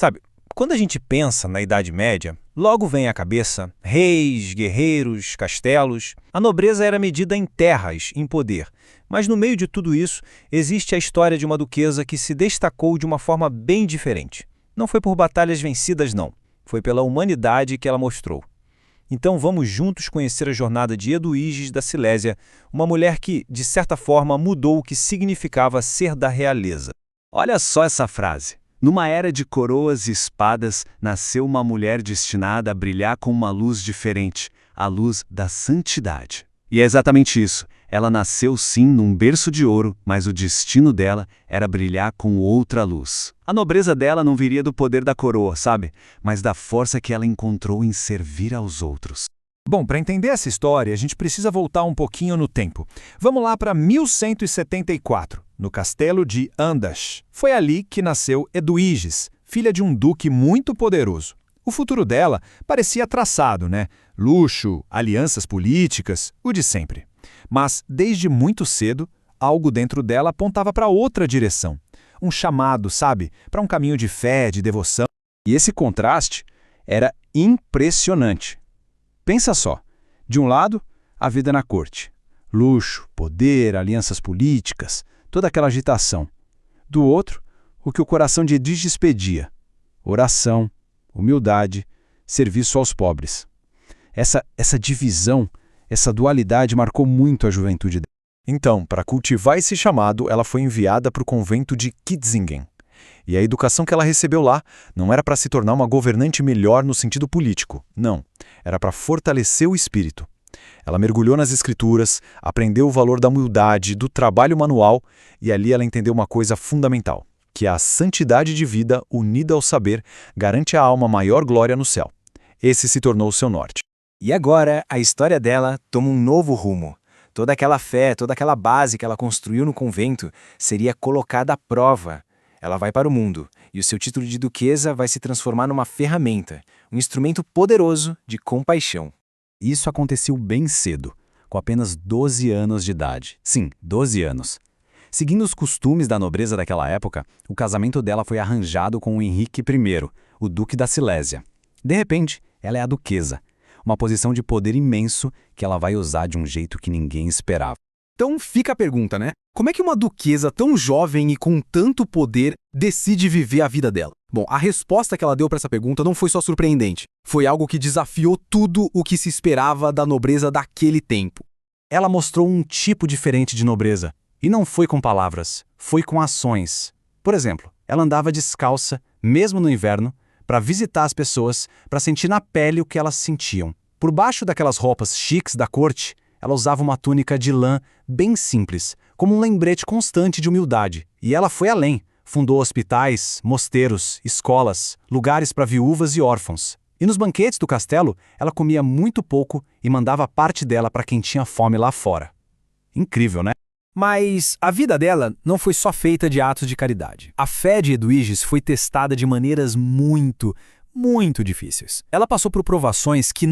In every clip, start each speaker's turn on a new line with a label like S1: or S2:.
S1: Sabe, quando a gente pensa na Idade Média, logo vem à cabeça reis, guerreiros, castelos. A nobreza era medida em terras, em poder. Mas no meio de tudo isso, existe a história de uma duquesa que se destacou de uma forma bem diferente. Não foi por batalhas vencidas, não. Foi pela humanidade que ela mostrou. Então vamos juntos conhecer a jornada de Eduíges da Silésia, uma mulher que, de certa forma, mudou o que significava ser da realeza.
S2: Olha só essa frase. Numa era de coroas e espadas, nasceu uma mulher destinada a brilhar com uma luz diferente, a luz da santidade. E é exatamente isso. Ela nasceu sim num berço de ouro, mas o destino dela era brilhar com outra luz. A nobreza dela não viria do poder da coroa, sabe? Mas da força que ela encontrou em servir aos outros.
S3: Bom, para entender essa história, a gente precisa voltar um pouquinho no tempo. Vamos lá para 1174, no castelo de Andas. Foi ali que nasceu Eduíges, filha de um duque muito poderoso. O futuro dela parecia traçado, né? Luxo, alianças políticas, o de sempre. Mas, desde muito cedo, algo dentro dela apontava para outra direção. Um chamado, sabe? Para um caminho de fé, de devoção.
S4: E esse contraste era impressionante. Pensa só, de um lado, a vida na corte. Luxo, poder, alianças políticas, toda aquela agitação. Do outro, o que o coração de Eduíges pedia: oração, humildade, serviço aos pobres. Essa divisão, essa dualidade marcou muito a juventude dela.
S3: Então, para cultivar esse chamado, ela foi enviada para o convento de Kitzingen. E a educação que ela recebeu lá não era para se tornar uma governante melhor no sentido político, não. Era para fortalecer o espírito. Ela mergulhou nas escrituras, aprendeu o valor da humildade, do trabalho manual, e ali ela entendeu uma coisa fundamental, que a santidade de vida, unida ao saber, garante à alma maior glória no céu. Esse se tornou o seu norte.
S5: E agora, a história dela toma um novo rumo. Toda aquela fé, toda aquela base que ela construiu no convento seria colocada à prova. Ela vai para o mundo, e o seu título de duquesa vai se transformar numa ferramenta, um instrumento poderoso de compaixão.
S4: Isso aconteceu bem cedo, com apenas 12 anos de idade. Sim, 12 anos. Seguindo os costumes da nobreza daquela época, o casamento dela foi arranjado com o Henrique I, o duque da Silésia. De repente, ela é a duquesa, uma posição de poder imenso que ela vai usar de um jeito que ninguém esperava.
S6: Então fica a pergunta, né? Como é que uma duquesa tão jovem e com tanto poder decide viver a vida dela? Bom, a resposta que ela deu para essa pergunta não foi só surpreendente. Foi algo que desafiou tudo o que se esperava da nobreza daquele tempo.
S4: Ela mostrou um tipo diferente de nobreza. E não foi com palavras, foi com ações. Por exemplo, ela andava descalça, mesmo no inverno, para visitar as pessoas, para sentir na pele o que elas sentiam. Por baixo daquelas roupas chiques da corte, ela usava uma túnica de lã bem simples, como um lembrete constante de humildade. E ela foi além. Fundou hospitais, mosteiros, escolas, lugares para viúvas e órfãos. E nos banquetes do castelo, ela comia muito pouco e mandava parte dela para quem tinha fome lá fora. Incrível, né?
S6: Mas a vida dela não foi só feita de atos de caridade. A fé de Eduíges foi testada de maneiras muito difíceis. Ela passou por provações que,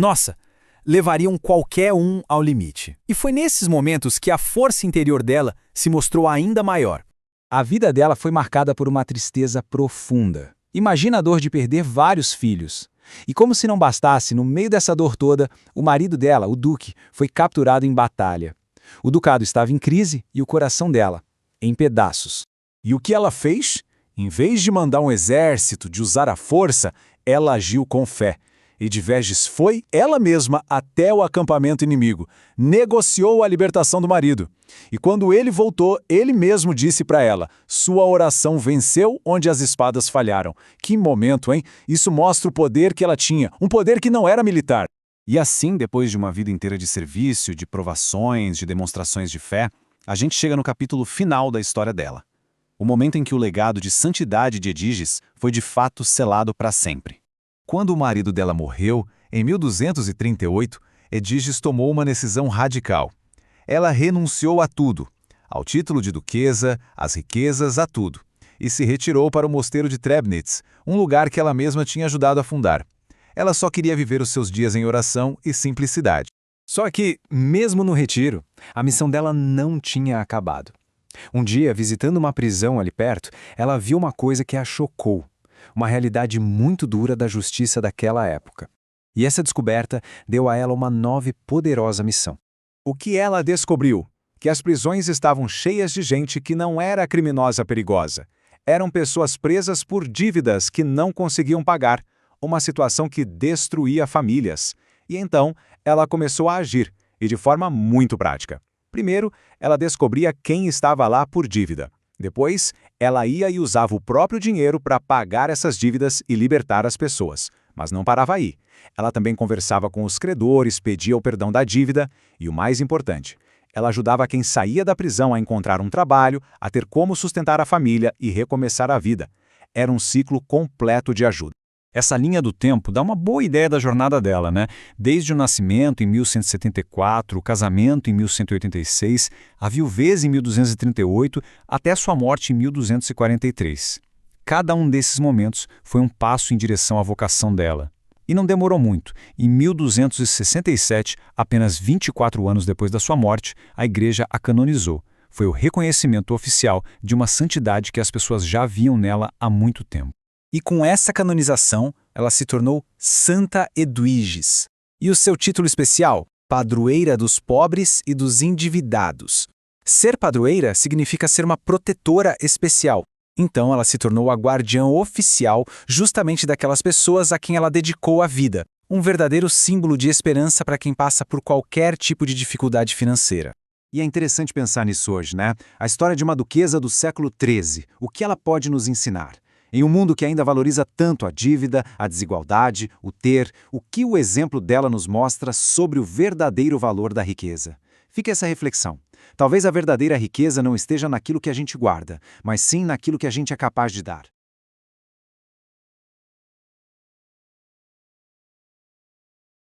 S6: levariam qualquer um ao limite. E foi nesses momentos que a força interior dela se mostrou ainda maior.
S4: A vida dela foi marcada por uma tristeza profunda. Imagina a dor de perder vários filhos. E como se não bastasse, no meio dessa dor toda, o marido dela, o duque, foi capturado em batalha. O ducado estava em crise e o coração dela, em pedaços.
S3: E o que ela fez? Em vez de mandar um exército, de usar a força, ela agiu com fé. Edviges foi, ela mesma, até o acampamento inimigo. Negociou a libertação do marido. E quando ele voltou, ele mesmo disse para ela: sua oração venceu onde as espadas falharam. Que momento, hein? Isso mostra o poder que ela tinha, um poder que não era militar.
S4: E assim, depois de uma vida inteira de serviço, de provações, de demonstrações de fé, a gente chega no capítulo final da história dela. O momento em que o legado de santidade de Edíges foi de fato selado para sempre. Quando o marido dela morreu, em 1238, Edíges tomou uma decisão radical. Ela renunciou a tudo, ao título de duquesa, às riquezas, a tudo, e se retirou para o mosteiro de Trebnitz, um lugar que ela mesma tinha ajudado a fundar. Ela só queria viver os seus dias em oração e simplicidade.
S3: Só que, mesmo no retiro, a missão dela não tinha acabado. Um dia, visitando uma prisão ali perto, ela viu uma coisa que a chocou.
S5: uma realidade muito dura da justiça daquela época. E essa descoberta deu a ela uma nova e poderosa missão.
S3: O que ela descobriu? Que as prisões estavam cheias de gente que não era criminosa perigosa. Eram pessoas presas por dívidas que não conseguiam pagar, uma situação que destruía famílias. E então, ela começou a agir, e de forma muito prática. Primeiro, ela descobria quem estava lá por dívida. Depois, ela ia e usava o próprio dinheiro para pagar essas dívidas e libertar as pessoas. Mas não parava aí. Ela também conversava com os credores, pedia o perdão da dívida e, o mais importante, ela ajudava quem saía da prisão a encontrar um trabalho, a ter como sustentar a família e recomeçar a vida. Era um ciclo completo de ajuda.
S1: Essa linha do tempo dá uma boa ideia da jornada dela, né? Desde o nascimento em 1174, o casamento em 1186, a viuvez em 1238, até sua morte em 1243. Cada um desses momentos foi um passo em direção à vocação dela. E não demorou muito. Em 1267, apenas 24 anos depois da sua morte, a Igreja a canonizou. Foi o reconhecimento oficial de uma santidade que as pessoas já viam nela há muito tempo.
S6: E com essa canonização, ela se tornou Santa Edwiges. E o seu título especial? Padroeira dos pobres e dos endividados. Ser padroeira significa ser uma protetora especial. Então ela se tornou a guardiã oficial justamente daquelas pessoas a quem ela dedicou a vida. Um verdadeiro símbolo de esperança para quem passa por qualquer tipo de dificuldade financeira.
S2: E é interessante pensar nisso hoje, né? A história de uma duquesa do século XIII. O que ela pode nos ensinar? Em um mundo que ainda valoriza tanto a dívida, a desigualdade, o ter, o que o exemplo dela nos mostra sobre o verdadeiro valor da riqueza? Fica essa reflexão. Talvez a verdadeira riqueza não esteja naquilo que a gente guarda, mas sim naquilo que a gente é capaz de dar.